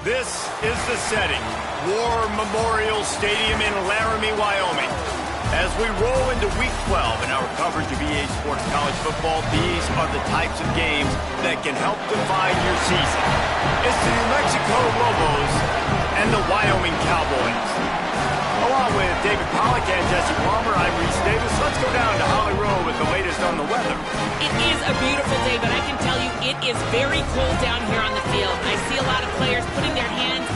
This is the setting. War Memorial Stadium in Laramie, Wyoming. As we roll into Week 12 in our coverage of EA Sports College Football, these are the types of games that can help define your season. It's the New Mexico Lobos and the Wyoming Cowboys. Along with David Pollack and Jesse Palmer, I'm Reese Davis. Let's go down to Holly Rowe with the latest on the weather. It is a beautiful day, but I can tell you it is very cold down here on the field. I see a lot of players putting their hands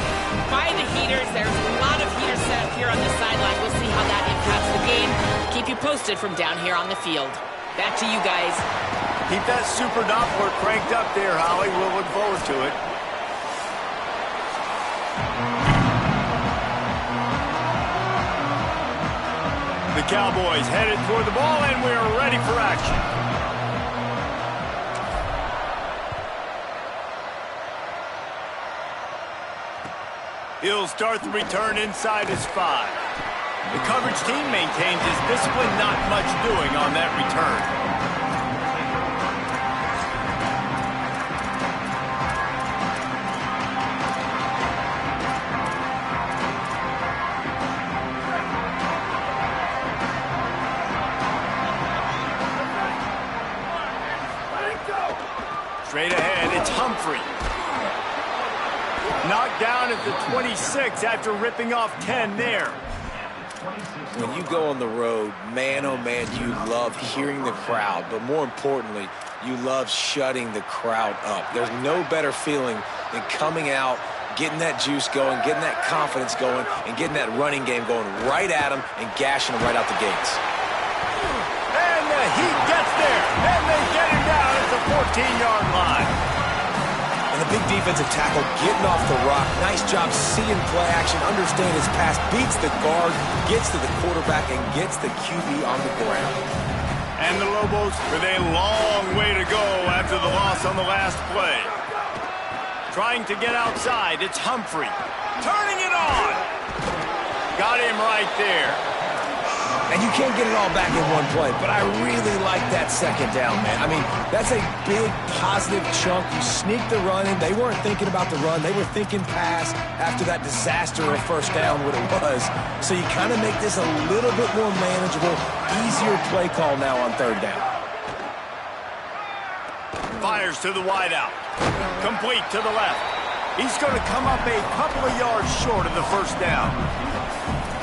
by the heaters. There's a lot of heaters set up here on the sideline. We'll see how that impacts the game. Keep you posted from down here on the field. Back to you guys. Keep that super Doppler cranked up there, Holly. We'll look forward to it. The Cowboys headed toward the ball, and we're ready for action. He'll start the return inside his 5. The coverage team maintains his discipline, not much doing on that return. Straight ahead, it's Humphrey. Knocked down at the 26 after ripping off 10 there. When you go on the road, man, oh man, you love hearing the crowd. But more importantly, you love shutting the crowd up. There's no better feeling than coming out, getting that juice going, getting that confidence going, and getting that running game going right at them and gashing them right out the gates. And the Heat gets there, and they get him down at the 14-yard line. And the big defensive tackle getting off the rock. Nice job seeing play action, understand his pass, beats the guard, gets to the quarterback, and gets the QB on the ground. And the Lobos with a long way to go after the loss on the last play. Trying to get outside, it's Humphrey. Turning it on. Got him right there. And you can't get it all back in one play, but I really like that second down, man. I mean, that's a big positive chunk. You sneak the run in. They weren't thinking about the run. They were thinking pass after that disaster of first down, what it was. So you kind of make this a little bit more manageable, easier play call now on third down. Fires to the wideout. Complete to the left. He's going to come up a couple of yards short of the first down.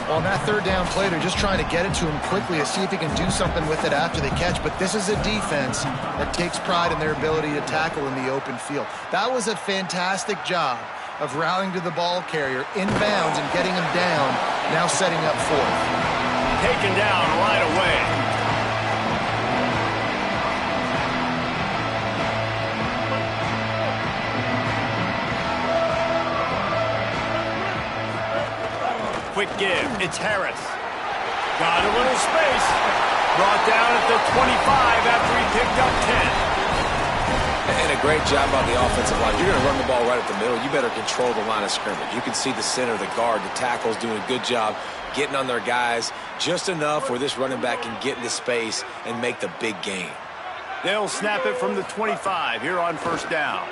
On that third down play, they're just trying to get it to him quickly to see if he can do something with it after they catch. But this is a defense that takes pride in their ability to tackle in the open field. That was a fantastic job of rallying to the ball carrier in bounds and getting him down, now setting up fourth. Taken down right away. Quick give, it's Harris. Got a little space. Brought down at the 25 after he picked up 10. And a great job on the offensive line. You're going to run the ball right at the middle. You better control the line of scrimmage. You can see the center, the guard, the tackles doing a good job getting on their guys just enough where this running back can get into space and make the big gain. They'll snap it from the 25 here on first down.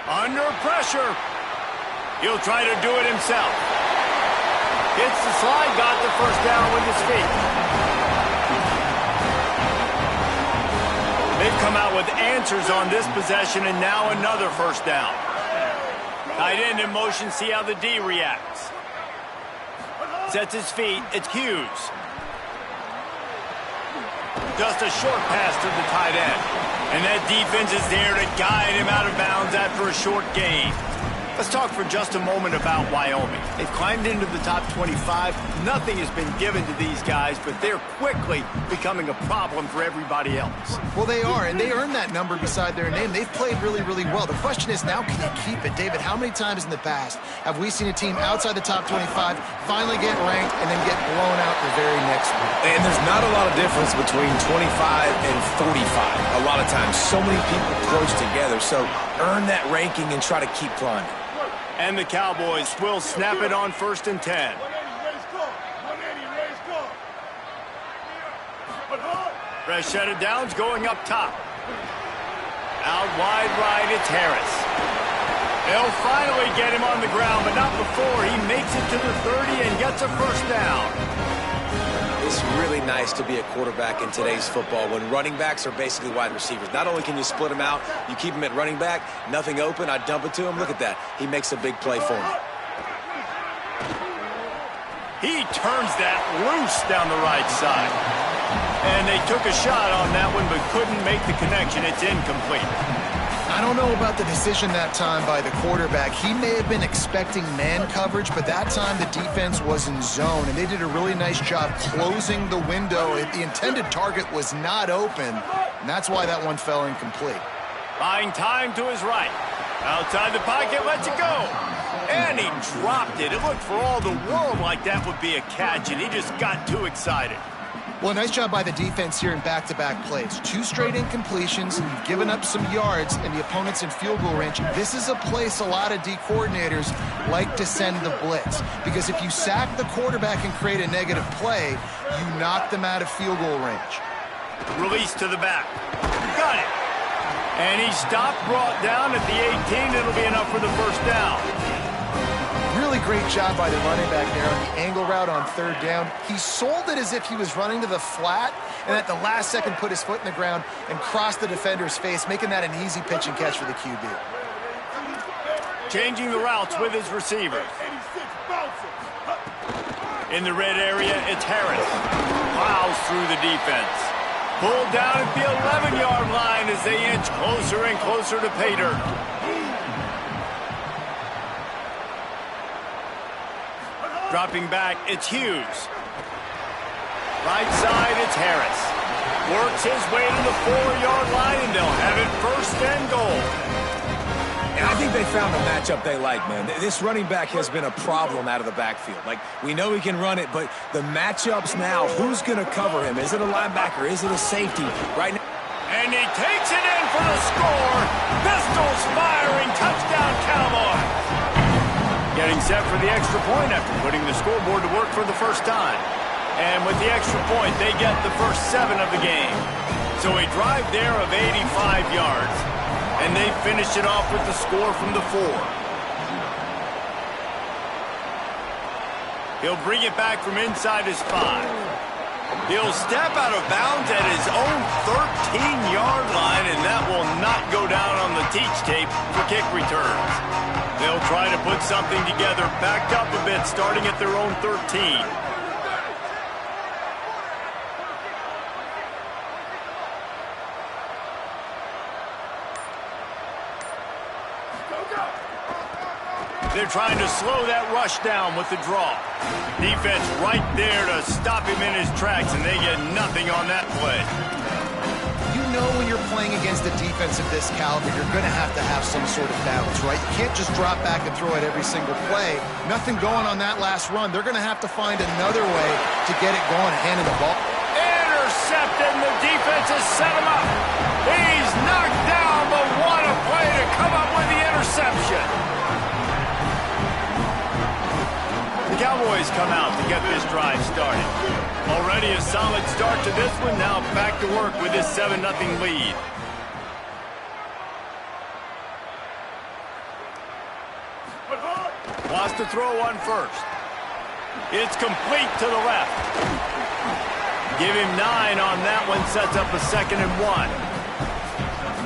Under pressure. He'll try to do it himself. Gets the slide, got the first down with his feet. They've come out with answers on this possession, and now another first down. Tight end in motion, see how the D reacts. Sets his feet, it's Hughes. Just a short pass to the tight end. And that defense is there to guide him out of bounds after a short gain. Let's talk for just a moment about Wyoming. They've climbed into the top 25. Nothing has been given to these guys, but they're quickly becoming a problem for everybody else. Well, they are, and they earned that number beside their name. They've played really, really well. The question is, now can they keep it? David, how many times in the past have we seen a team outside the top 25 finally get ranked and then get blown out the very next week? And there's not a lot of difference between 25 and 45. A lot of times, so many people close together. So earn that ranking and try to keep climbing. And the Cowboys will snap it on 1st and 10. Fresh set of downs going up top. Out wide right, it's Harris. They'll finally get him on the ground, but not before he makes it to the 30 and gets a first down. It's really nice to be a quarterback in today's football when running backs are basically wide receivers. Not only can you split them out, you keep them at running back, nothing open, I dump it to him. Look at that. He makes a big play for me. He turns that loose down the right side. And they took a shot on that one but couldn't make the connection. It's incomplete. I don't know about the decision that time by the quarterback. He may have been expecting man coverage, but that time the defense was in zone, and they did a really nice job closing the window. The intended target was not open, and that's why that one fell incomplete. Buying time to his right. Outside the pocket, lets it go. And he dropped it. It looked for all the world like that would be a catch, and he just got too excited. Well, nice job by the defense here in back-to-back plays. 2 straight incompletions, you've given up some yards, and the opponent's in field goal range. This is a place a lot of D coordinators like to send the blitz, because if you sack the quarterback and create a negative play, you knock them out of field goal range. Release to the back. Got it. And he stopped, brought down at the 18. It'll be enough for the first down. Really great job by the running back there on the angle route on 3rd down. He sold it as if he was running to the flat, and at the last second put his foot in the ground and crossed the defender's face, making that an easy pitch and catch for the QB. Changing the routes with his receivers. In the red area, it's Harris. Plows through the defense. Pulled down at the 11-yard line as they inch closer and closer to pay dirt. Dropping back, it's Hughes. Right side, it's Harris. Works his way to the 4-yard line, and they'll have it 1st and goal. And I think they found a matchup they like, man. This running back has been a problem out of the backfield. Like, we know he can run it, but the matchups now, who's going to cover him? Is it a linebacker? Is it a safety? Right now. And he takes it in for the score. Pistols firing. Touchdown, Cowboys. Getting set for the extra point after putting the scoreboard to work for the first time. And with the extra point, they get the first 7 of the game. So a drive there of 85 yards. And they finish it off with the score from the 4. He'll bring it back from inside his 5. He'll step out of bounds at his own 13-yard line, and that will not go down on the teach tape for kick returns. They'll try to put something together, backed up a bit, starting at their own 13. They're trying to slow that rush down with the draw. Defense right there to stop him in his tracks, and they get nothing on that play. You know when you're playing against a defense of this caliber, you're going to have some sort of balance, right? You can't just drop back and throw it every single play. Nothing going on that last run. They're going to have to find another way to get it going, handing the ball. Intercepted, and the defense has set him up. He's knocked down, but what a play to come up with the interception. The Cowboys come out to get this drive started. Already a solid start to this one. Now back to work with this 7-0 lead. Wants to throw on first. It's complete to the left. Give him 9 on that one. Sets up a 2nd and 1.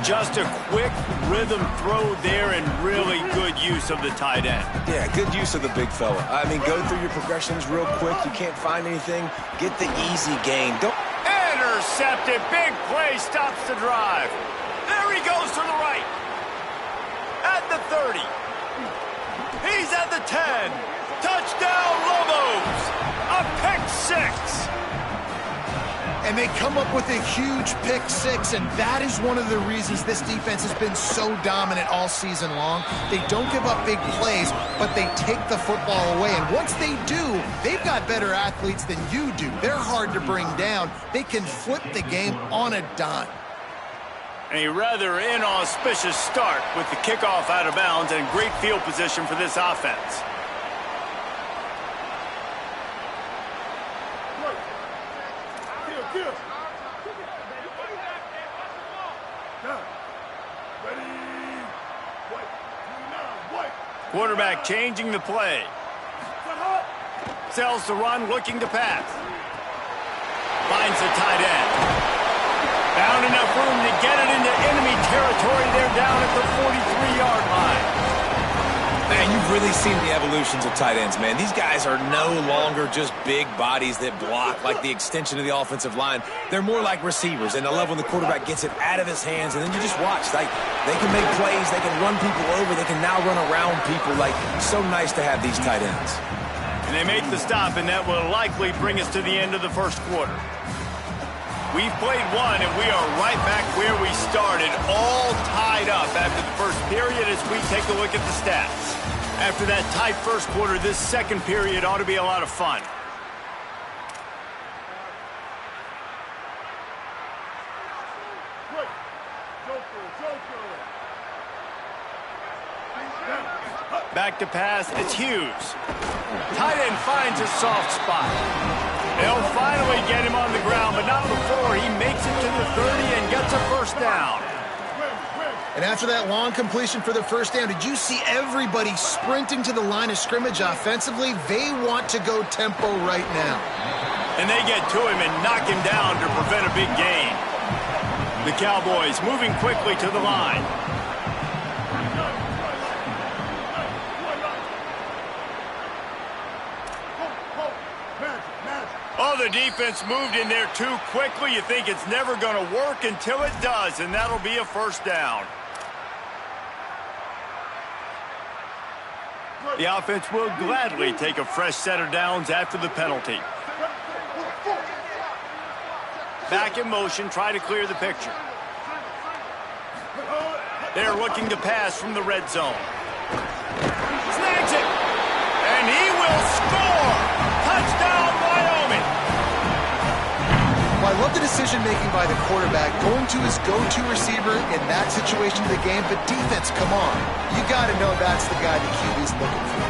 Just a quick rhythm throw there and really good use of the tight end. Yeah, good use of the big fella. I mean, go through your progressions real quick. You can't find anything. Get the easy gain. Don't. Intercepted. Big play stops the drive. There he goes to the right. At the 30. He's at the 10. Touchdown, Lobos. A pick 6. And they come up with a huge pick 6, and that is one of the reasons this defense has been so dominant all season long. They don't give up big plays, but they take the football away. And once they do, they've got better athletes than you do. They're hard to bring down. They can flip the game on a dime. A rather inauspicious start with the kickoff out of bounds and great field position for this offense. Quarterback changing the play. Sells the run, looking to pass. Finds the tight end. Found enough room to get it into enemy territory. They're down at the 43-yard line. Man, you've really seen the evolutions of tight ends, man. These guys are no longer just big bodies that block like the extension of the offensive line. They're more like receivers, and I love when the quarterback gets it out of his hands, and then you just watch. Like, they can make plays, they can run people over, they can now run around people. Like, so nice to have these tight ends. And they make the stop, and that will likely bring us to the end of the first quarter. We've played one, and we are right back where we started, all tied up after the first period as we take a look at the stats. After that tight first quarter, this second period ought to be a lot of fun. Back to pass, it's Hughes. Tight end finds a soft spot. They'll finally get him on the ground, but not before he makes it to the 30 and gets a first down. And after that long completion for the first down, did you see everybody sprinting to the line of scrimmage offensively? They want to go tempo right now. And they get to him and knock him down to prevent a big gain. The Cowboys moving quickly to the line. Oh, the defense moved in there too quickly. You think it's never going to work until it does, and that'll be a first down. The offense will gladly take a fresh set of downs after the penalty. Back in motion, try to clear the picture. They're looking to pass from the red zone. Snags it, and he will score! Touchdown, Wyoming! Well, I love the decision-making by the quarterback, going to his go-to receiver in that situation of the game, but defense, come on. You got to know that's the guy the QB's looking for.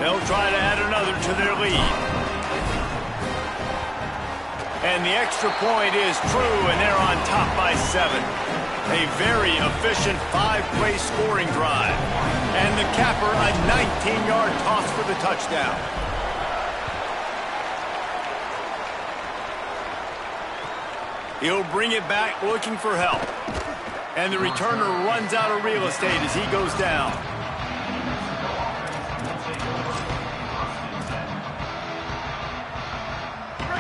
They'll try to add another to their lead. And the extra point is true, and they're on top by 7. A very efficient 5-play scoring drive. And the capper, a 19-yard toss for the touchdown. He'll bring it back looking for help. And the returner runs out of real estate as he goes down.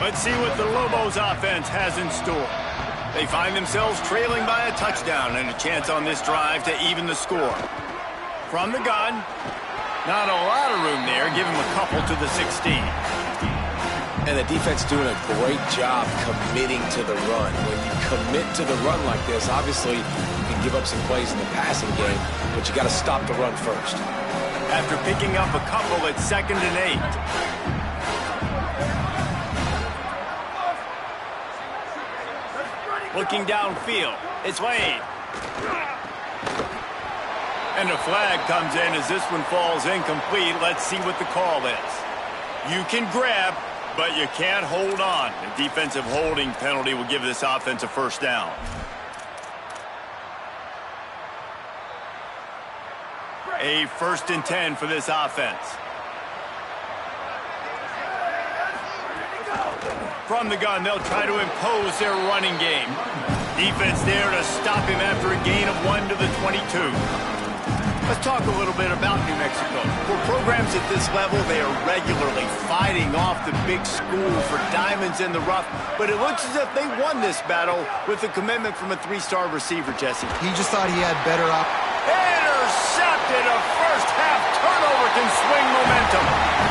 Let's see what the Lobos offense has in store. They find themselves trailing by a touchdown and a chance on this drive to even the score. From the gun, not a lot of room there. Give him a couple to the 16. And the defense doing a great job committing to the run. When you commit to the run like this, obviously you can give up some plays in the passing game, but you got to stop the run first. After picking up a couple, it's 2nd and 8. Looking downfield, it's Wade. And a flag comes in as this one falls incomplete. Let's see what the call is. You can grab, but you can't hold on. A defensive holding penalty will give this offense a first down. A 1st and 10 for this offense. From the gun, they'll try to impose their running game. Defense there to stop him after a gain of 1 to the 22. Let's talk a little bit about New Mexico. For programs at this level, they are regularly fighting off the big school for diamonds in the rough, but it looks as if they won this battle with a commitment from a 3-star receiver, Jesse. He just thought he had better Intercepted. A first-half turnover can swing momentum.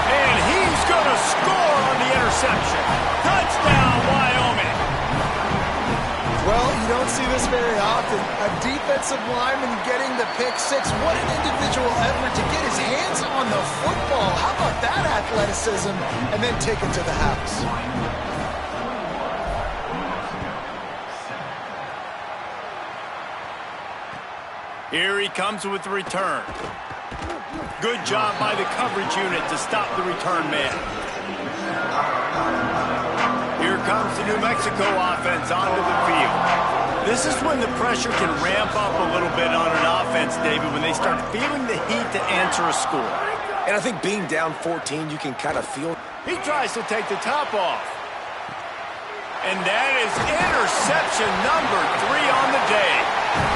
And he's going to score on the interception. Touchdown, Wyoming. Well, you don't see this very often. A defensive lineman getting the pick 6. What an individual effort to get his hands on the football. How about that athleticism? And then take it to the house. Here he comes with the return. Good job by the coverage unit to stop the return man. Here comes the New Mexico offense onto the field. This is when the pressure can ramp up a little bit on an offense, David, when they start feeling the heat to answer a score. And I think being down 14, you can kind of feel. He tries to take the top off. And that is interception number 3 on the day.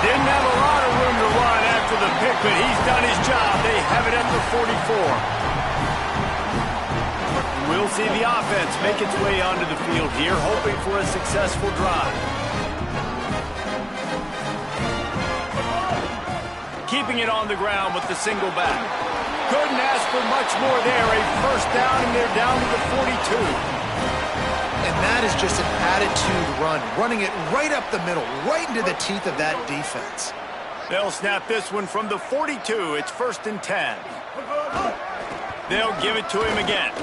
Didn't have a lot of room to run after the pick, but he's done his job. They have it at the 44. We'll see the offense make its way onto the field here, hoping for a successful drive. Keeping it on the ground with the single back. Couldn't ask for much more there. A first down, and they're down to the 42. And that is just an attitude run, running it right up the middle, right into the teeth of that defense. They'll snap this one from the 42. It's 1st and 10. They'll give it to him again.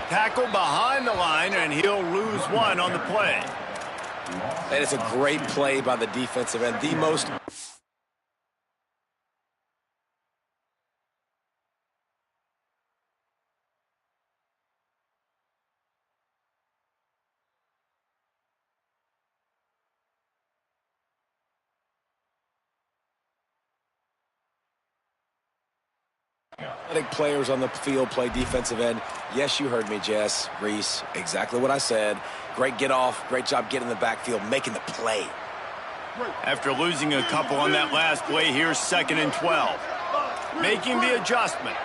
Tackle behind the line, and he'll lose 1 on the play. And it's a great play by the defensive end. The most... players on the field play defensive end. Yes, you heard me, Jess, Reese, exactly what I said. Great get off, great job getting in the backfield, making the play. After losing a couple on that last play, here's 2nd and 12. Making the adjustment.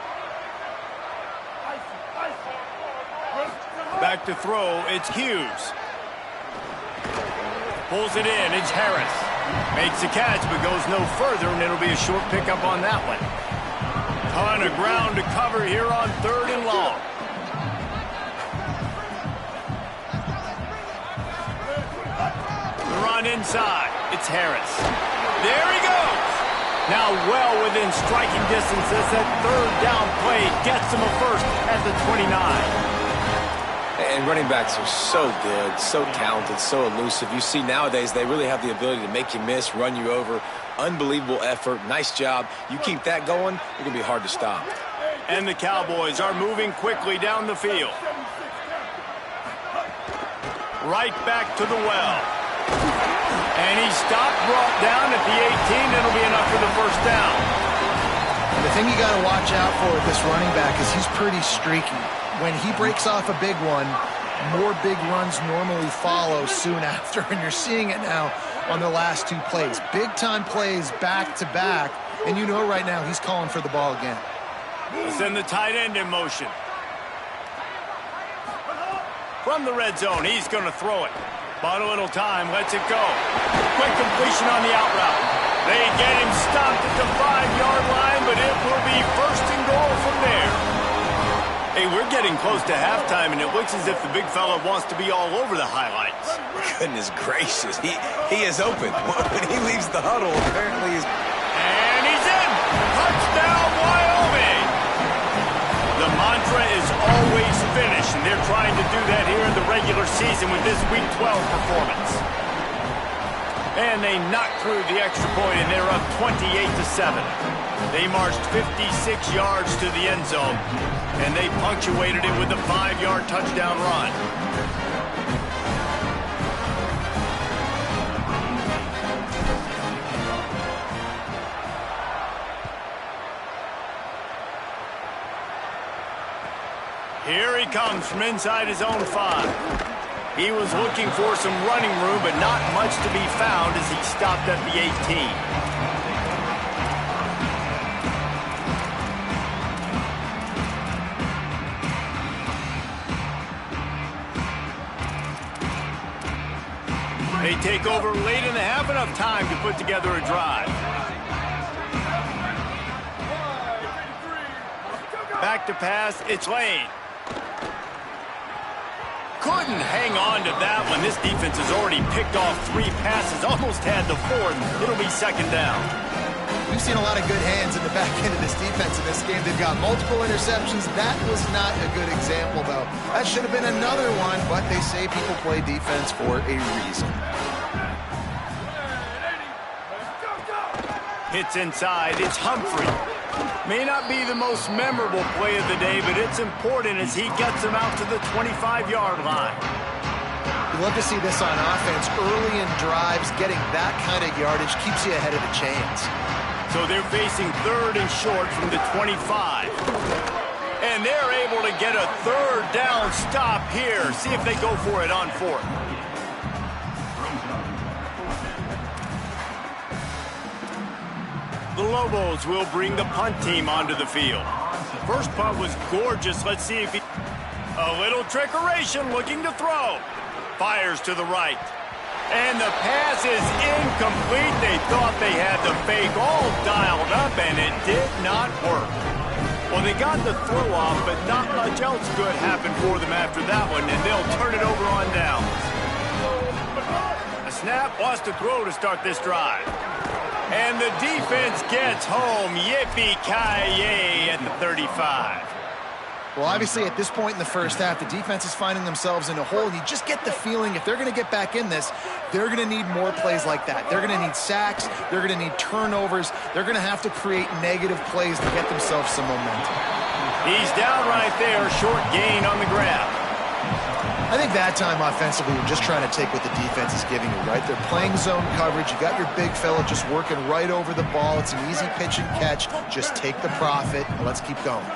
Back to throw, it's Hughes. Pulls it in, it's Harris. Makes the catch, but goes no further, and it'll be a short pickup on that one. Ton of ground to cover here on 3rd and long. The run inside. It's Harris. There he goes. Now well within striking distance as that 3rd down play gets him a first at the 29. And running backs are so good, so talented, so elusive. You see nowadays they really have the ability to make you miss, run you over. Unbelievable effort. Nice job. You keep that going, it's going to be hard to stop. And the Cowboys are moving quickly down the field. Right back to the well. And he stopped, brought down at the 18. It'll be enough for the first down. The thing you got to watch out for with this running back is he's pretty streaky. When he breaks off a big one, more big runs normally follow soon after, and you're seeing it now on the last 2 plays. Big-time plays back-to-back, and you know right now he's calling for the ball again. Send the tight end in motion. From the red zone, he's going to throw it. Bought a little time, lets it go. Quick completion on the out route. They get him stopped at the 5-yard line, but it will be 1st and goal from there. Hey, we're getting close to halftime, and it looks as if the big fella wants to be all over the highlights. Goodness gracious, he is open. When he leaves the huddle, apparently he's... And he's in! Touchdown, Wyoming! The mantra is always finish, and they're trying to do that here in the regular season with this Week 12 performance. And they knocked through the extra point, and they're up 28-7. They marched 56 yards to the end zone, and they punctuated it with a 5-yard touchdown run. Here he comes from inside his own 5. He was looking for some running room, but not much to be found as he stopped at the 18. They take over late in the half, enough time to put together a drive. Back to pass, it's Lane. Couldn't hang on to that one. This defense has already picked off 3 passes, almost had the 4th. It'll be 2nd down. We've seen a lot of good hands in the back end of this defense in this game. They've got multiple interceptions. That was not a good example, though. That should have been another one, but they say people play defense for a reason. Hits inside, it's Humphrey. May not be the most memorable play of the day, but it's important as he gets them out to the 25-yard line. You love to see this on offense. Early in drives, getting that kind of yardage keeps you ahead of the chains. So they're facing 3rd and short from the 25. And they're able to get a 3rd down stop here. See if they go for it on 4th. The Lobos will bring the punt team onto the field. First punt was gorgeous. Let's see if he... A little trickeration, looking to throw. Fires to the right. And the pass is incomplete. They thought they had the fake all dialed up, and it did not work. Well, they got the throw off, but not much else good happened for them after that one, and they'll turn it over on downs. The snap wants to throw to start this drive. And the defense gets home. Yippee-ki-yay at the 35. Well, obviously, at this point in the first half, the defense is finding themselves in a hole, and you just get the feeling if they're going to get back in this, they're going to need more plays like that. They're going to need sacks. They're going to need turnovers. They're going to have to create negative plays to get themselves some momentum. He's down right there, short gain on the grab. I think that time offensively, you're just trying to take what the defense is giving you, right? They're playing zone coverage. You got your big fella just working right over the ball. It's an easy pitch and catch. Just take the profit, and let's keep going.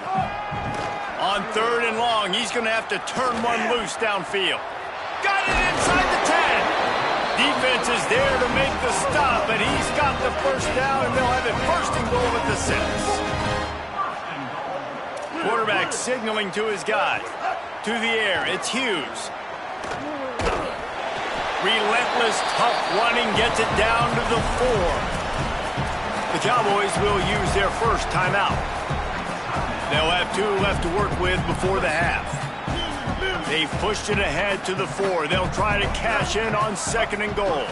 On 3rd and long, he's going to have to turn one loose downfield. Got it inside the 10. Defense is there to make the stop, but he's got the first down, and they'll have it 1st and goal at the 6. Quarterback signaling to his guys. To the air, it's Hughes. Relentless, tough running gets it down to the 4. The Cowboys will use their first timeout. They'll have 2 left to work with before the half. They've pushed it ahead to the 4. They'll try to cash in on 2nd and goal.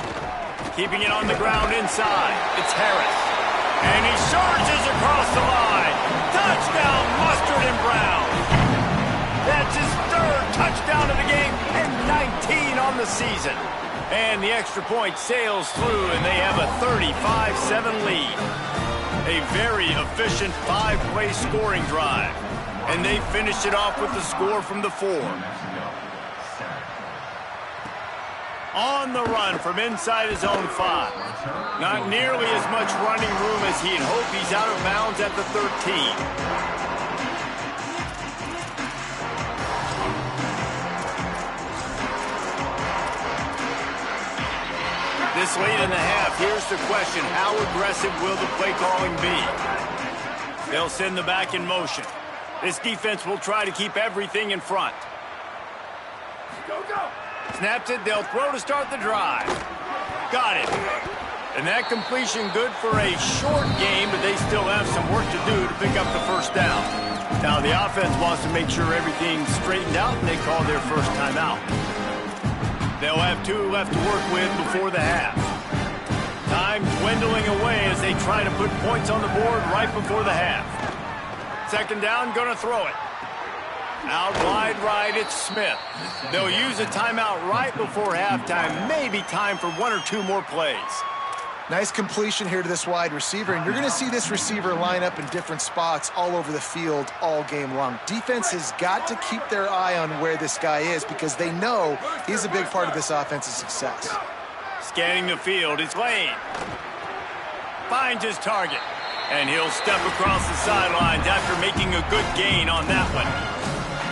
Keeping it on the ground inside. It's Harris. And he surges across the line. Touchdown, Mustard and Brown. That's his 3rd touchdown of the game and 19 on the season. And the extra point sails through, and they have a 35-7 lead. A very efficient 5-play scoring drive. And they finished it off with the score from the 4. On the run from inside his own 5. Not nearly as much running room as he'd hoped. He's out of bounds at the 13. This late in the half, here's the question. How aggressive will the play calling be? They'll send the back in motion. This defense will try to keep everything in front. Go, go. Snaps it, they'll throw to start the drive. Got it. And that completion good for a short game, but they still have some work to do to pick up the first down. Now the offense wants to make sure everything's straightened out, and they call their first timeout. They'll have 2 left to work with before the half. Time dwindling away as they try to put points on the board right before the half. 2nd down, gonna throw it. Out wide right, it's Smith. They'll use a timeout right before halftime. Maybe time for 1 or 2 more plays. Nice completion here to this wide receiver, and you're going to see this receiver line up in different spots all over the field all game long. Defense has got to keep their eye on where this guy is because they know he's a big part of this offense's success. Scanning the field, it's Lane. Finds his target, and he'll step across the sidelines after making a good gain on that one.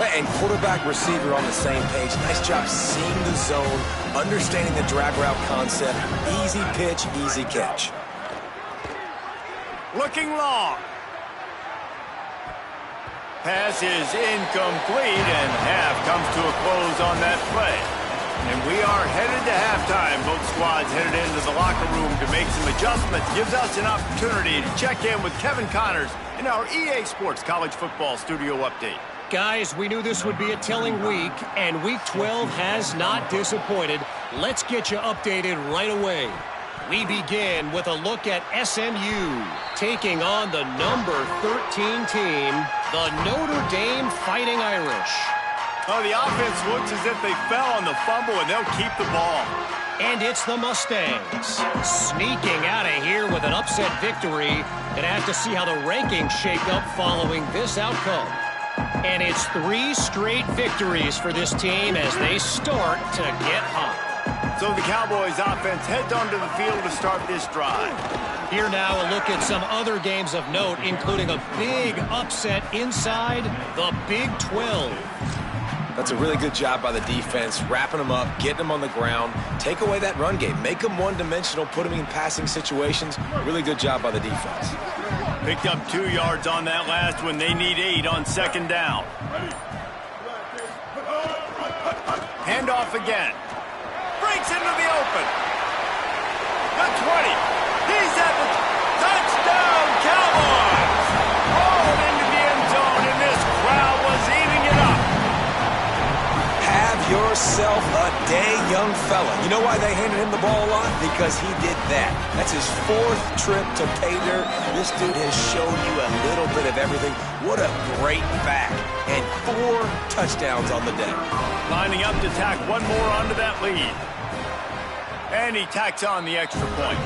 And quarterback receiver on the same page. Nice job seeing the zone, understanding the drag route concept. Easy pitch, easy catch. Looking long. Pass is incomplete, and half comes to a close on that play. And we are headed to halftime. Both squads headed into the locker room to make some adjustments. Gives us an opportunity to check in with Kevin Connors in our EA Sports College Football Studio Update. Guys, we knew this would be a telling week, and Week 12 has not disappointed. Let's get you updated right away. We begin with a look at SMU taking on the number 13 team, the Notre Dame Fighting Irish. Oh, the offense looks as if they fell on the fumble, and they'll keep the ball. And it's the Mustangs sneaking out of here with with an upset victory. Gonna have to see how the rankings shake up following this outcome. And it's 3 straight victories for this team as they start to get hot. So the Cowboys offense heads onto the field to start this drive. Here now a look at some other games of note, including a big upset inside the Big 12. That's a really good job by the defense, wrapping them up, getting them on the ground, take away that run game, make them one-dimensional, put them in passing situations. Really good job by the defense. Picked up 2 yards on that last one. They need 8 on second down. Handoff again. Breaks into the open. The 20. He's at the touchdown, Cowboys! Rolled into the end zone, and this crowd was eating it up. Have yourself a day, young fella. You know why they handed him the ball a lot? Because he did that. That's his 4th trip to pay dirt. This dude has shown you a little bit of everything. What a great back. And 4 touchdowns on the day. Lining up to tack one more onto that lead. And he tacks on the extra point.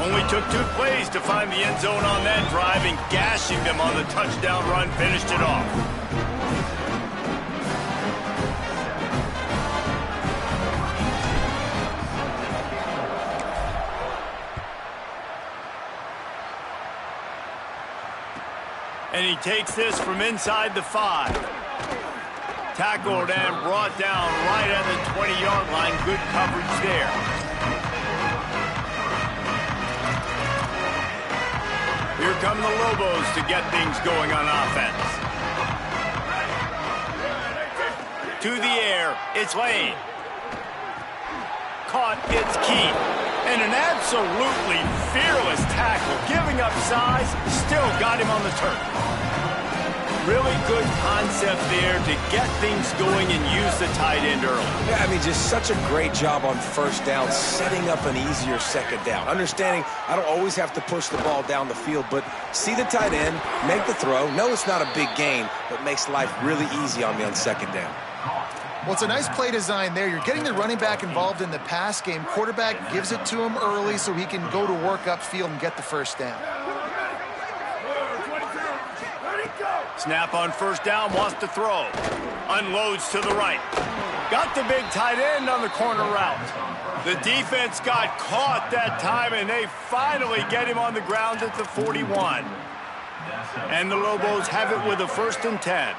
Only took 2 plays to find the end zone on that drive, and gashing them on the touchdown run finished it off. And he takes this from inside the 5. Tackled and brought down right at the 20-yard line. Good coverage there. Here come the Lobos to get things going on offense. To the air, it's Lane. Caught, it's Keith. And an absolutely fearless tackle, giving up size, still got him on the turf. Really good concept there to get things going and use the tight end early. Yeah, I mean, just such a great job on first down, setting up an easier second down. Understanding I don't always have to push the ball down the field, but see the tight end, make the throw. No, it's not a big gain, but makes life really easy on me on second down. Well, it's a nice play design there. You're getting the running back involved in the pass game. Quarterback gives it to him early so he can go to work upfield and get the first down. Snap on first down, wants to throw. Unloads to the right. Got the big tight end on the corner route. The defense got caught that time, and they finally get him on the ground at the 41. And the Lobos have it with a 1st and 10.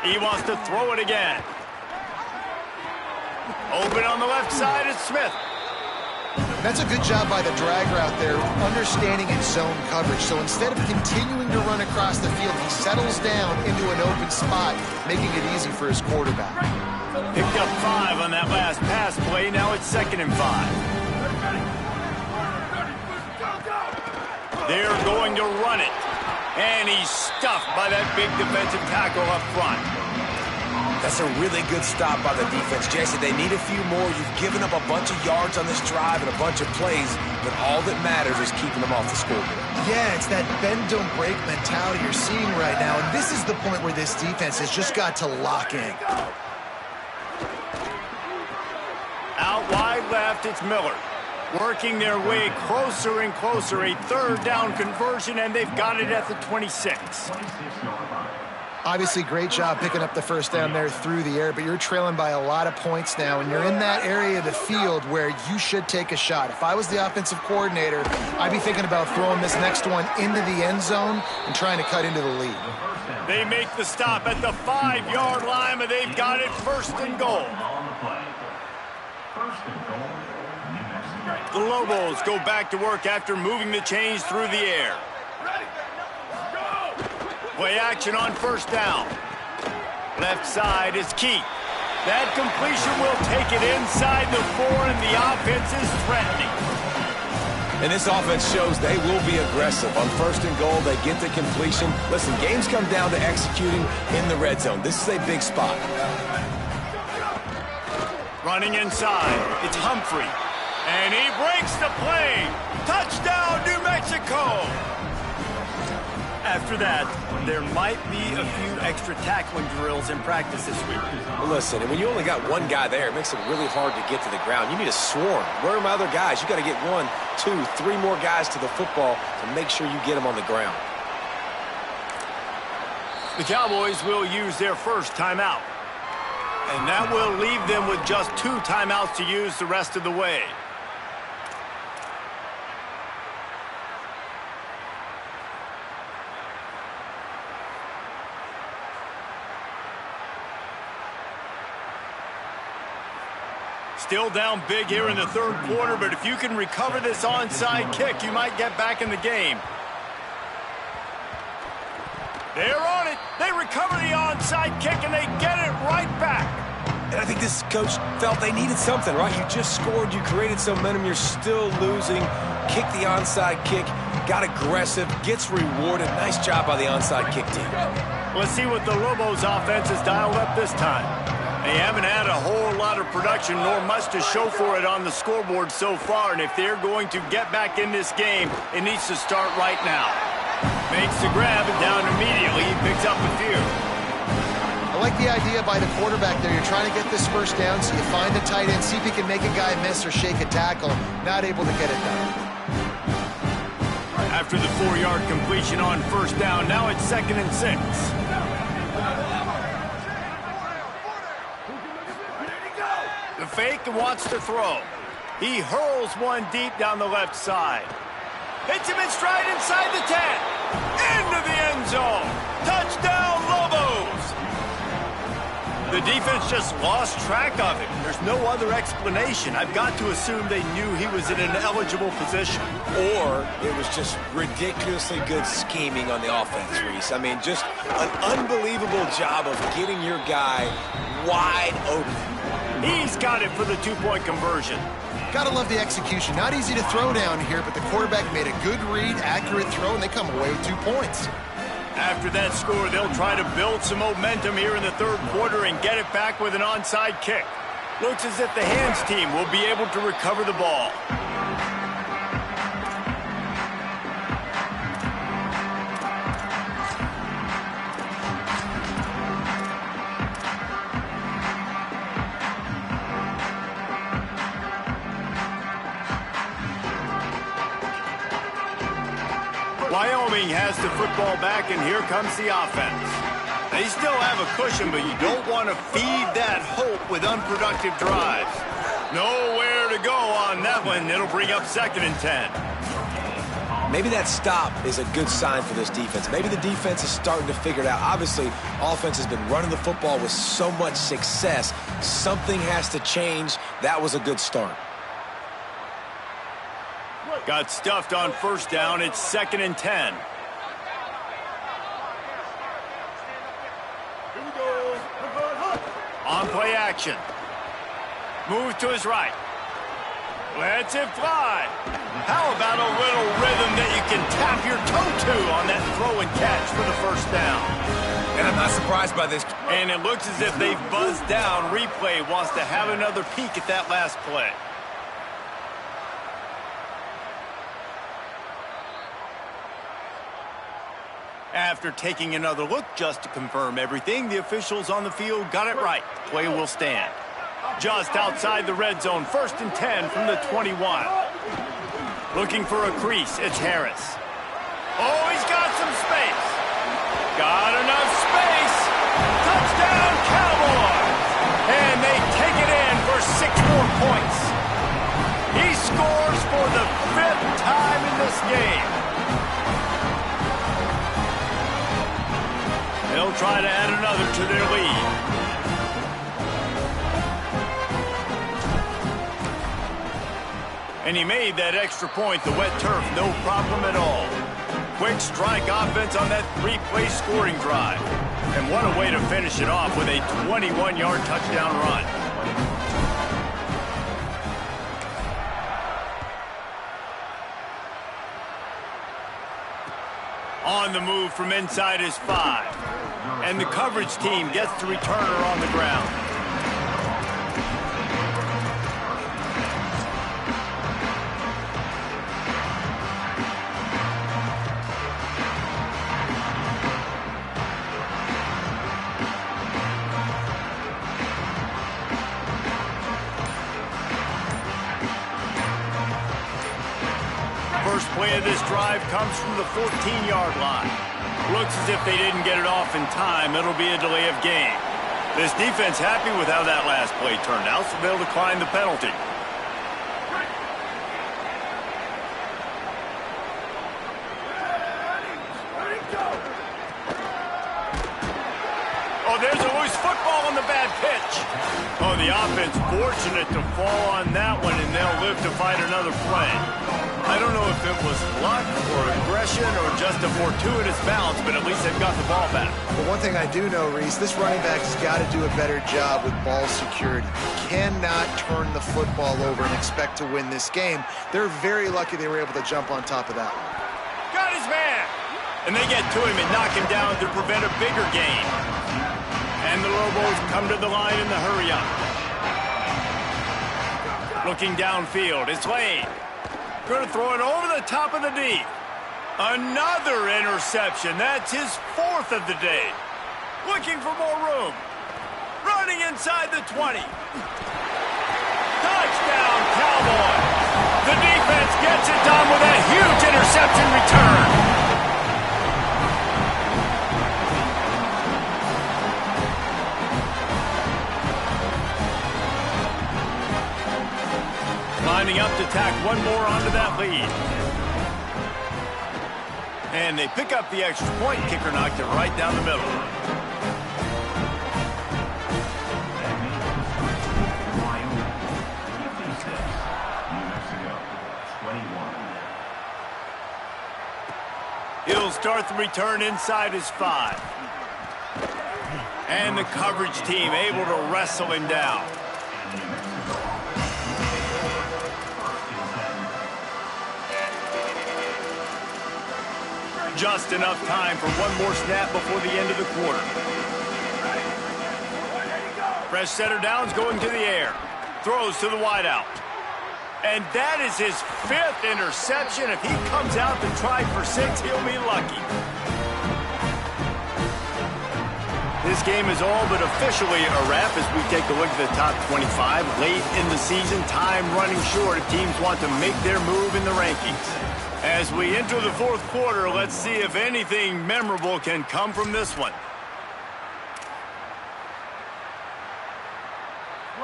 He wants to throw it again. Open on the left side, it's Smith. That's a good job by the drag route there, understanding his zone coverage. So instead of continuing to run across the field, he settles down into an open spot, making it easy for his quarterback. Picked up 5 on that last pass play. Now it's 2nd and 5. They're going to run it. And he's stuffed by that big defensive tackle up front. That's a really good stop by the defense, Jason. They need a few more. You've given up a bunch of yards on this drive and a bunch of plays, but all that matters is keeping them off the scoreboard. Yeah, it's that bend, don't break mentality you're seeing right now, and this is the point where this defense has just got to lock in. Out wide left, it's Miller. Working their way closer and closer. A 3rd down conversion, and they've got it at the 26. Obviously, great job picking up the first down there through the air, but you're trailing by a lot of points now, and you're in that area of the field where you should take a shot. If I was the offensive coordinator, I'd be thinking about throwing this next one into the end zone and trying to cut into the lead. They make the stop at the 5-yard line, but they've got it 1st and goal. The Lobos go back to work after moving the chains through the air. Play action on first down. Left side is Keith. That completion will take it inside the 4, and the offense is threatening. And this offense shows they will be aggressive. On 1st and goal, they get the completion. Listen, games come down to executing in the red zone. This is a big spot. Running inside, it's Humphrey. And he breaks the play. Touchdown, New Mexico. After that, there might be a few extra tackling drills in practice this week. Well, listen, and when you only got one guy there, it makes it really hard to get to the ground. You need a swarm. Where are my other guys? You got to get 1, 2, 3 more guys to the football to make sure you get them on the ground. The Cowboys will use their first timeout. And that will leave them with just 2 timeouts to use the rest of the way. Still down big here in the third quarter, but if you can recover this onside kick, you might get back in the game. They're on it. They recover the onside kick, and they get it right back. And I think this coach felt they needed something, right? You just scored. You created some momentum. You're still losing. Kick the onside kick. Got aggressive. Gets rewarded. Nice job by the onside kick team. Let's see what the Lobos offense has dialed up this time. They haven't had a whole lot of production nor much to show for it on the scoreboard so far, and if they're going to get back in this game, it needs to start right now. Makes the grab and down immediately. He picks up a few. I like the idea by the quarterback there. You're trying to get this first down, so you find the tight end, see if you can make a guy miss or shake a tackle. Not able to get it done. After the 4-yard completion on first down, now it's 2nd and 6. The fake and wants to throw. He hurls one deep down the left side. Hits him in stride inside the 10. Into the end zone. Touchdown, Lobos. The defense just lost track of him. There's no other explanation. I've got to assume they knew he was in an eligible position. Or it was just ridiculously good scheming on the offense, Reese. I mean, just an unbelievable job of getting your guy wide open. He's got it for the 2-point conversion. Gotta love the execution. Not easy to throw down here, but the quarterback made a good read, accurate throw, and they come away with 2 points. After that score, they'll try to build some momentum here in the third quarter and get it back with an onside kick. Looks as if the hands team will be able to recover the ball. Wyoming has the football back, and here comes the offense. They still have a cushion, but you don't want to feed that hope with unproductive drives. Nowhere to go on that one. It'll bring up 2nd and 10. Maybe that stop is a good sign for this defense. Maybe the defense is starting to figure it out. Obviously, offense has been running the football with so much success. Something has to change. That was a good start. Got stuffed on first down. It's 2nd and 10. On play action. Move to his right. Lets it fly. How about a little rhythm that you can tap your toe to on that throw and catch for the first down? And I'm not surprised by this. And it looks as if they've buzzed down. Replay wants to have another peek at that last play. After taking another look just to confirm everything, the officials on the field got it right. Play will stand. Just outside the red zone, 1st and 10 from the 21. Looking for a crease, it's Harris. Oh, he's got some space. Got enough space. Touchdown, Cowboys. And they take it in for 6 more points. He scores for the 5th time in this game. They'll try to add another to their lead. And he made that extra point, the wet turf, no problem at all. Quick strike offense on that 3-play scoring drive. And what a way to finish it off with a 21-yard touchdown run. On the move from inside his 5. And the coverage team gets the returner on the ground. play of this drive comes from the 14-yard line. Looks as if they didn't get it off in time. It'll be a delay of game. This defense happy with how that last play turned out, so they'll decline the penalty. Oh, there's a loose football on the bad pitch. Oh, the offense fortunate to fall on that one, and they'll live to fight another play. I don't know if it was luck or aggression or just a fortuitous bounce, but at least they've got the ball back. But one thing I do know, Reese, this running back has got to do a better job with ball security. You cannot turn the football over and expect to win this game. They're very lucky they were able to jump on top of that one. Got his man! And they get to him and knock him down to prevent a bigger gain. And the Lobos come to the line in the hurry-up. Looking downfield, it's Lane. Going to throw it over the top of the D. Another interception. That's his 4th of the day. Looking for more room. Running inside the 20. Touchdown, Cowboys. The defense gets it done with a huge interception return. Lining up to tack one more onto that lead. And they pick up the extra point. Kicker knocked it right down the middle. He'll start the return inside his 5. And the coverage team able to wrestle him down. Just enough time for one more snap before the end of the quarter. Fresh setter downs going to the air. Throws to the wideout. And that is his 5th interception. If he comes out to try for 6, he'll be lucky. This game is all but officially a wrap as we take a look at the top 25. Late in the season, time running short if teams want to make their move in the rankings. As we enter the 4th quarter, let's see if anything memorable can come from this one.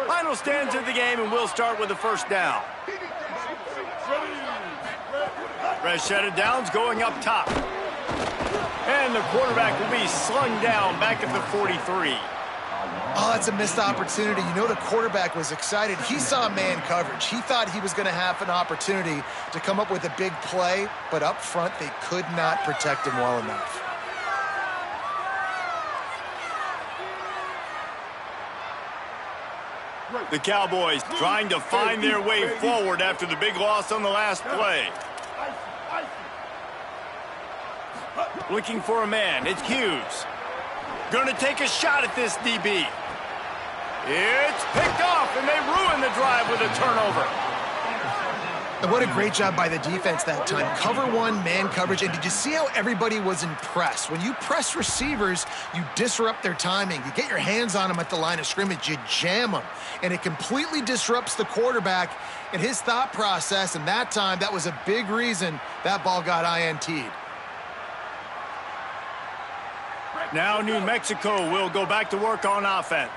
Final stands of the game, and we'll start with the first down. Fresh set of downs going up top. And the quarterback will be slung down back at the 43. Oh, that's a missed opportunity. You know the quarterback was excited. He saw man coverage. He thought he was going to have an opportunity to come up with a big play, but up front they could not protect him well enough. The Cowboys trying to find their way forward after the big loss on the last play. Looking for a man. It's Hughes. Going to take a shot at this DB. It's picked off, and they ruin the drive with a turnover. And what a great job by the defense that time. Cover one, man coverage. And did you see how everybody was impressed? When you press receivers, you disrupt their timing. You get your hands on them at the line of scrimmage. You jam them. And it completely disrupts the quarterback and his thought process. And that time, that was a big reason that ball got INT'd. Now New Mexico will go back to work on offense.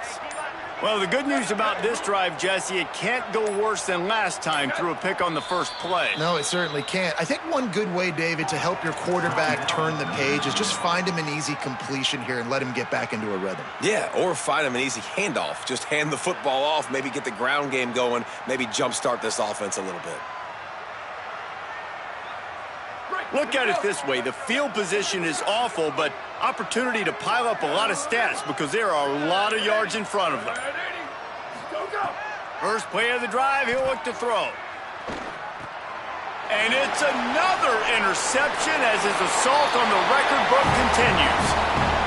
Well, the good news about this drive, Jesse, it can't go worse than last time through a pick on the first play. No, it certainly can't. I think one good way, David, to help your quarterback turn the page is just find him an easy completion here and let him get back into a rhythm. Yeah, or find him an easy handoff. Just hand the football off, maybe get the ground game going, maybe jumpstart this offense a little bit. Look at it this way. The field position is awful, but opportunity to pile up a lot of stats because there are a lot of yards in front of them. First play of the drive, he'll look to throw. And it's another interception as his assault on the record book continues.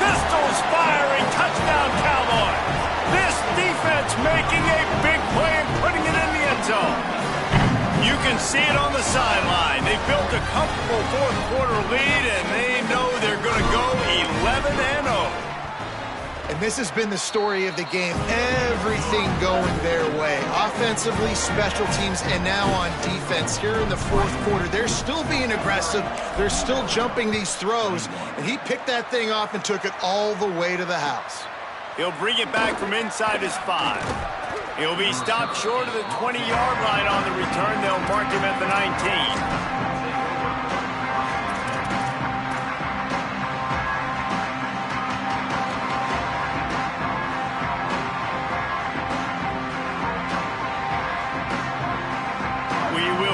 Pistols firing, touchdown Cowboys. This defense making a big play and putting it in the end zone. You can see it on the sideline. They built a comfortable fourth quarter lead, and they know they're going to go 11-0. And This has been the story of the game. Everything going their way. Offensively, special teams, and now on defense. Here in the fourth quarter, they're still being aggressive. They're still jumping these throws. And he picked that thing off and took it all the way to the house. He'll bring it back from inside his 5. He'll be stopped short of the 20-yard line on the return. They'll mark him at the 19.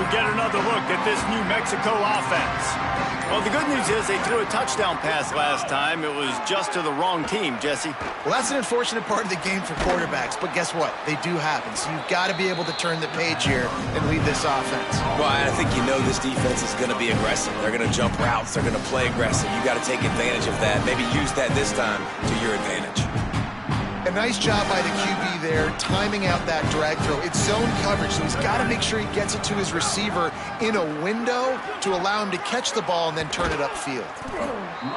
Get another look at this New Mexico offense. Well, the good news is they threw a touchdown pass last time. It was just to the wrong team, Jesse. Well, that's an unfortunate part of the game for quarterbacks, but guess what? They do happen, so you've got to be able to turn the page here and lead this offense. Well, I think you know this defense is going to be aggressive. They're going to jump routes. They're going to play aggressive. You got to take advantage of that. Maybe use that this time to your advantage. A nice job by the QB there, timing out that drag throw. It's zone coverage, so he's got to make sure he gets it to his receiver in a window to allow him to catch the ball and then turn it upfield.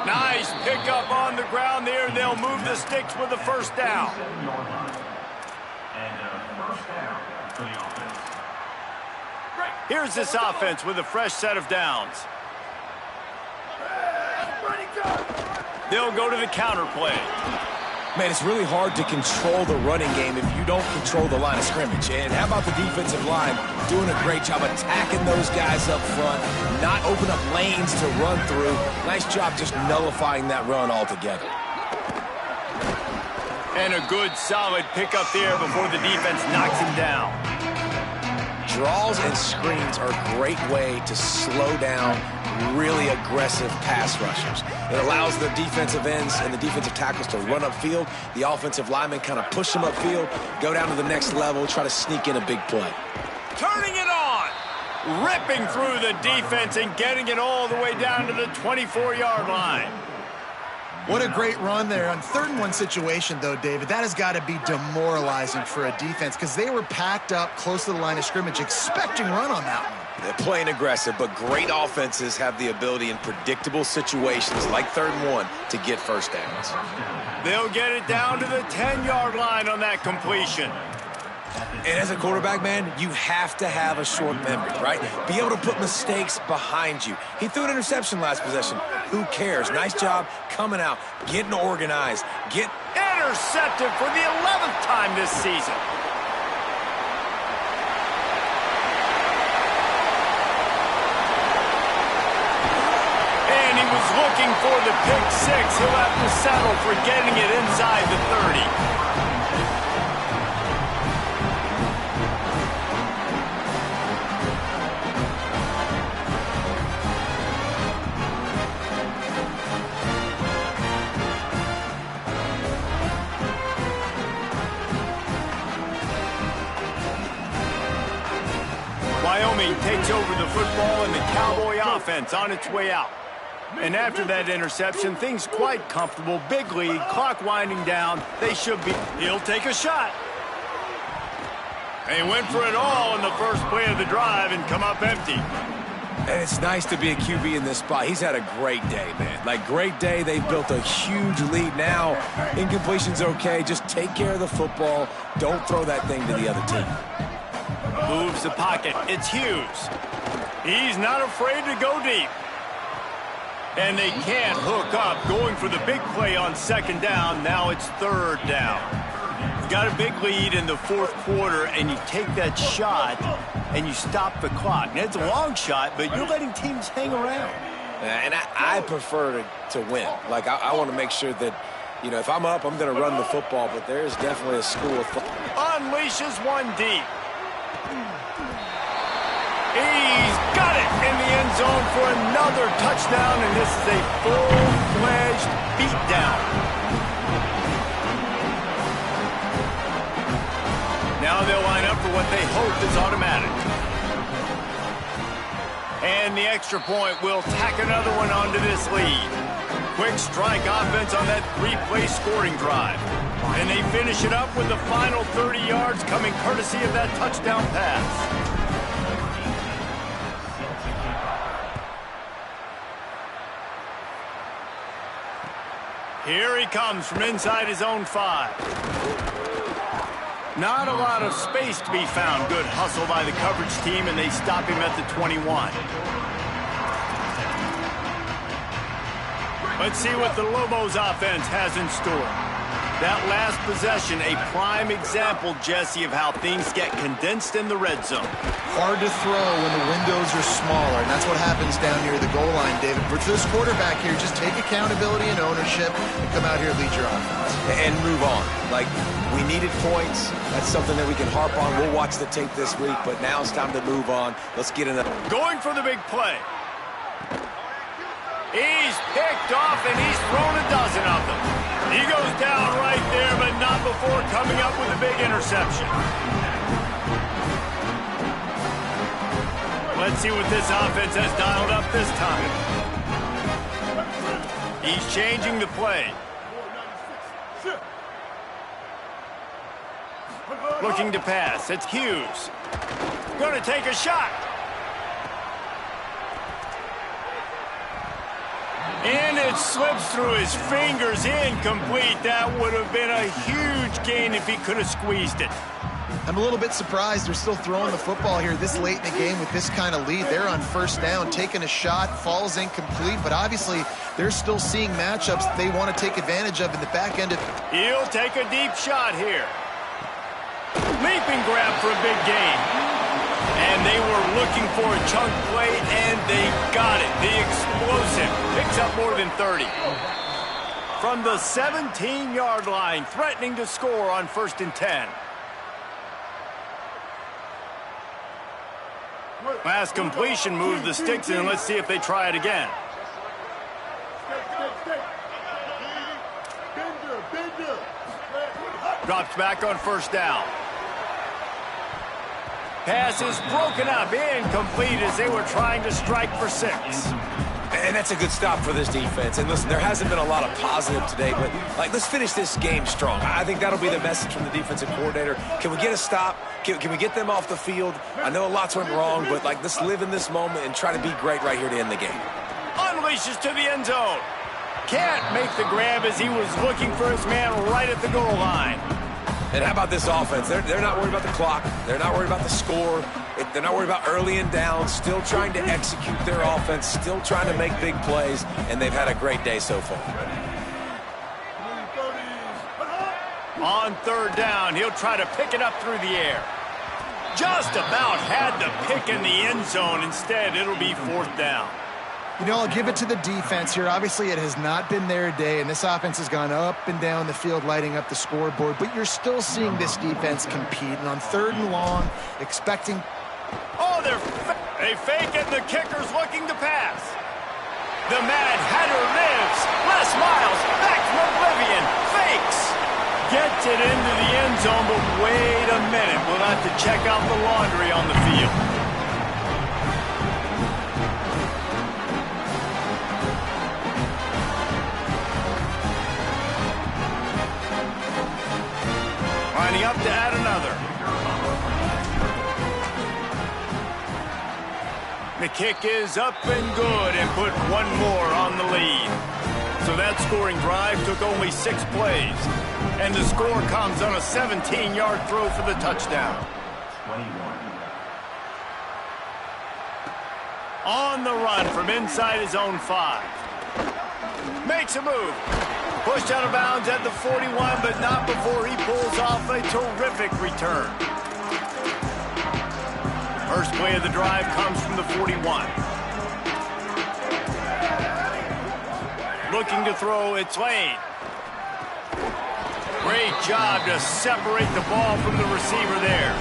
Nice pickup on the ground there. They'll move the sticks with the first down. Here's this offense with a fresh set of downs. They'll go to the counter play. Man, it's really hard to control the running game if you don't control the line of scrimmage. And how about the defensive line doing a great job attacking those guys up front, not open up lanes to run through. Nice job just nullifying that run altogether. And a good, solid pickup there before the defense knocks him down. Draws and screens are a great way to slow down really aggressive pass rushers. It allows the defensive ends and the defensive tackles to run upfield. The offensive linemen kind of push them upfield, go down to the next level, try to sneak in a big play. Turning it on, ripping through the defense and getting it all the way down to the 24-yard line. What a great run there. On 3rd and 1 situation, though, David, that has got to be demoralizing for a defense because they were packed up close to the line of scrimmage, expecting run on that one. They're playing aggressive, but great offenses have the ability in predictable situations like 3rd and 1 to get first downs. They'll get it down to the 10-yard line on that completion. And as a quarterback, man, you have to have a short memory, right? Be able to put mistakes behind you. He threw an interception last possession. Who cares? Nice job coming out, getting organized. Intercepted for the 11th time this season. And he was looking for the pick 6. He'll have to settle for getting it inside the 30. Wyoming takes over the football and the Cowboy offense on its way out. And after that interception, things quite comfortable. Big lead, clock winding down. They should be. He'll take a shot. They went for it all in the first play of the drive and come up empty. And it's nice to be a QB in this spot. He's had a great day, man. Like, great day. They've built a huge lead now. Incompletion's okay. Just take care of the football. Don't throw that thing to the other team. Moves the pocket. It's Hughes. He's not afraid to go deep. And they can't hook up. Going for the big play on 2nd down. Now it's 3rd down. You got a big lead in the 4th quarter, and you take that shot, and you stop the clock. And it's a long shot, but you're letting teams hang around. And I prefer to win. Like, I want to make sure that, you know, if I'm up, I'm going to run the football, but there's definitely a school of football. Unleashes one deep. He's got it in the end zone for another touchdown, and this is a full-fledged beatdown. Now they'll line up for what they hope is automatic. And the extra point will tack another one onto this lead. Quick strike offense on that 3-play scoring drive. And they finish it up with the final 30 yards coming courtesy of that touchdown pass. Here he comes from inside his own 5. Not a lot of space to be found. Good hustle by the coverage team, and they stop him at the 21. Let's see what the Lobos offense has in store. That last possession, a prime example, Jesse, of how things get condensed in the red zone. Hard to throw when the windows are smaller, and that's what happens down near the goal line, David. For this quarterback here, just take accountability and ownership and come out here and lead your offense. And move on. Like, we needed points. That's something that we can harp on. We'll watch the tape this week, but now it's time to move on. Let's get in the... Going for the big play. He's picked off, and he's thrown a dozen of them. He goes down right there, but not before coming up with a big interception. Let's see what this offense has dialed up this time. He's changing the play. Looking to pass. It's Hughes. Going to take a shot. And it slips through his fingers, incomplete. That would have been a huge gain if he could have squeezed it. I'm a little bit surprised they're still throwing the football here this late in the game with this kind of lead. They're on first down, taking a shot, falls incomplete, but obviously they're still seeing matchups that they want to take advantage of in the back end of... He'll take a deep shot here. Leaping grab for a big gain. And they were looking for a chunk play, and they got it. The explosive picks up more than 30. From the 17-yard line, threatening to score on 1st and 10. Last completion moved the sticks in. Let's see if they try it again. Drops back on 1st down. Pass is broken up, incomplete as they were trying to strike for 6. And that's a good stop for this defense. And listen, there hasn't been a lot of positive today, but like, let's finish this game strong. I think that'll be the message from the defensive coordinator. Can we get a stop? Can we get them off the field? I know lots went wrong, but like, let's live in this moment and try to be great right here to end the game. Unleashes to the end zone. Can't make the grab as he was looking for his man right at the goal line. And how about this offense? They're not worried about the clock. They're not worried about the score. They're not worried about early and down. Still trying to execute their offense. Still trying to make big plays. And they've had a great day so far. On 3rd down, he'll try to pick it up through the air. Just about had the pick in the end zone. Instead, it'll be 4th down. You know, I'll give it to the defense here. Obviously, it has not been their day, and this offense has gone up and down the field, lighting up the scoreboard. But you're still seeing this defense compete. And on 3rd and long, expecting... Oh, they fake it, and the kicker's looking to pass. The Mad Hatter lives. Les Miles, back from oblivion, fakes. Gets it into the end zone, but wait a minute. We'll have to check out the laundry on the field. Lining up to add another. The kick is up and good and put one more on the lead. So that scoring drive took only 6 plays. And the score comes on a 17-yard throw for the touchdown. On the run from inside his own 5. Makes a move. Pushed out of bounds at the 41, but not before he pulls off a terrific return. First play of the drive comes from the 41. Looking to throw, it's Lane. Great job to separate the ball from the receiver there.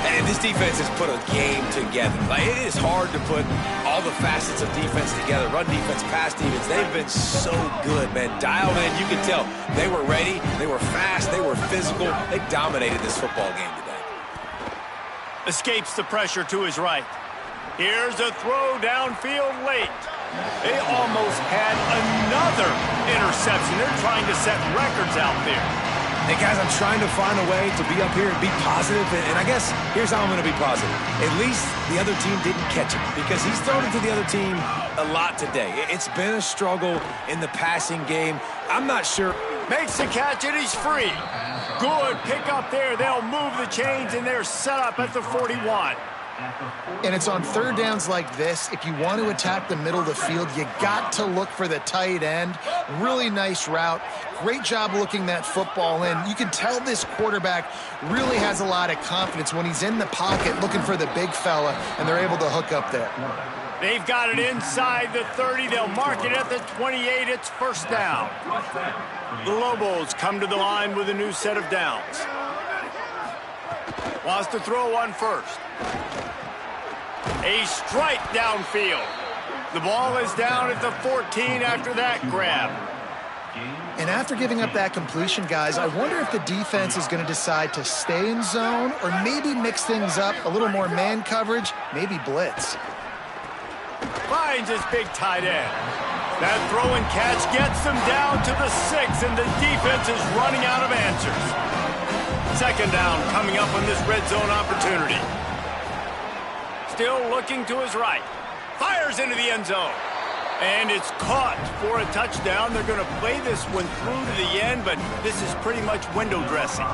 And this defense has put a game together. Like, it is hard to put all the facets of defense together. Run defense, pass defense. They've been so good, man. Dialed in. You can tell they were ready. They were fast. They were physical. They dominated this football game today. Escapes the pressure to his right. Here's a throw downfield late. They almost had another interception. They're trying to set records out there. Hey, guys, I'm trying to find a way to be up here and be positive, and I guess here's how I'm going to be positive. At least the other team didn't catch him because he's thrown it to the other team a lot today. It's been a struggle in the passing game. I'm not sure. Makes the catch, and he's free. Good pick up there. They'll move the chains, and they're set up at the 41. And it's on third downs like this. If you want to attack the middle of the field, you got to look for the tight end. Really nice route. Great job looking that football in. You can tell this quarterback really has a lot of confidence when he's in the pocket looking for the big fella, and they're able to hook up there. They've got it inside the 30. They'll mark it at the 28. It's first down. The Lobos come to the line with a new set of downs. Wants to throw one first. A strike downfield. The ball is down at the 14 after that grab. And after giving up that completion, guys, I wonder if the defense is going to decide to stay in zone or maybe mix things up, a little more man coverage, maybe blitz. Finds his big tight end. That throw and catch gets them down to the 6, and the defense is running out of answers. Second down coming up on this red zone opportunity. Still looking to his right. Fires into the end zone. And it's caught for a touchdown. They're going to play this one through to the end, but this is pretty much window dressing.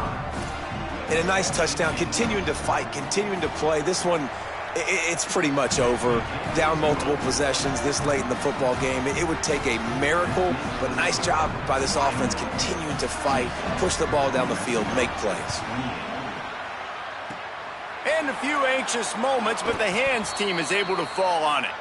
And a nice touchdown, continuing to fight, continuing to play. This one, it's pretty much over. Down multiple possessions this late in the football game. It would take a miracle, but nice job by this offense continuing to fight, push the ball down the field, make plays. And a few anxious moments, but the hands team is able to fall on it.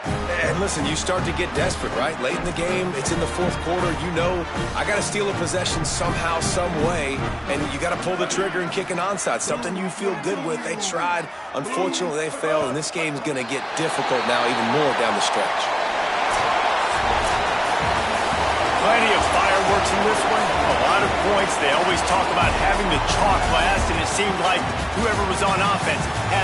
And listen, you start to get desperate, right? Late in the game, it's in the fourth quarter. You know, I got to steal a possession somehow, some way, and you got to pull the trigger and kick an onside, something you feel good with. They tried. Unfortunately, they failed, and this game's going to get difficult now even more down the stretch. Plenty of fireworks in this one. A lot of points. They always talk about having the chalk last, and it seemed like whoever was on offense had